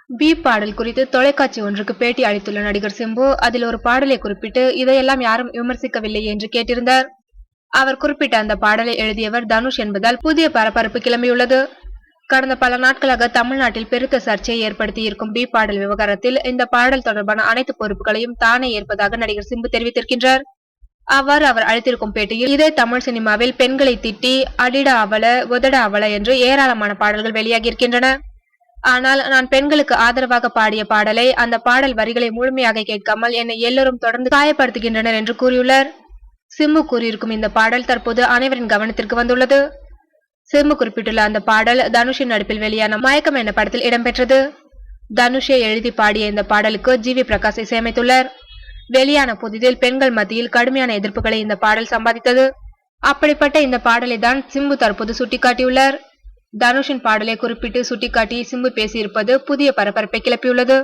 B பாடல் குறித்து தொலைக்காட்சி ஒன்றுக்கு பேட்டி அளித்துள்ள நடிகர் சிம்பு அதில் ஒரு பாடலை குறிப்பிட்டு இதையெல்லாம் யாரும் விமர்சிக்கவில்லை என்று கேட்டிருந்தார். அவர் குறிப்பிட்ட அந்த பாடலை எழுதியவர் தனுஷ் என்பதால் புதிய பரபரப்பு கிளம்பியுள்ளது. கடந்த பல நாட்களாக தமிழ்நாட்டில் பெருத்த சர்ச்சையை ஏற்படுத்தி இருக்கும் பி பாடல் விவகாரத்தில் இந்த பாடல் தொடர்பான அனைத்து பொறுப்புகளையும் தானே ஏற்பதாக நடிகர் சிம்பு தெரிவித்திருக்கின்றார். அவ்வாறு அவர் அளித்திருக்கும் பேட்டியில், இதே தமிழ் சினிமாவில் பெண்களை திட்டி அடிடா அவள உதட அவள என்று ஏராளமான பாடல்கள் வெளியாகி இருக்கின்றன. ஆனால் நான் பெண்களுக்கு ஆதரவாக பாடிய பாடலை, அந்த பாடல் வரிகளை முழுமையாக கேட்காமல் என்னை எல்லோரும் தொடர்ந்து காயப்படுத்துகின்றனர் என்று கூறியுள்ளார். சிம்பு கூறியிருக்கும் இந்த பாடல் தற்போது அனைவரின் கவனத்திற்கு வந்துள்ளது. சிம்பு குறிப்பிட்டுள்ள அந்த பாடல் தனுஷின் நடிப்பில் வெளியான மயக்கம் என்ற படத்தில் இடம்பெற்றது. தனுஷை எழுதி பாடிய இந்த பாடலுக்கு ஜிவி பிரகாஷ் இசையமைத்துள்ளார். வெளியான புதிதில் பெண்கள் மத்தியில் கடுமையான எதிர்ப்புகளை இந்த பாடல் சம்பாதித்தது. அப்படிப்பட்ட இந்த பாடலை தான் சிம்பு தற்போது சுட்டிக்காட்டியுள்ளார். தனுஷின் பாடலை குறிப்பிட்டு சுட்டிக்காட்டி சிம்பு பேசியிருப்பது புதிய பரபரப்பை கிளப்பியுள்ளது.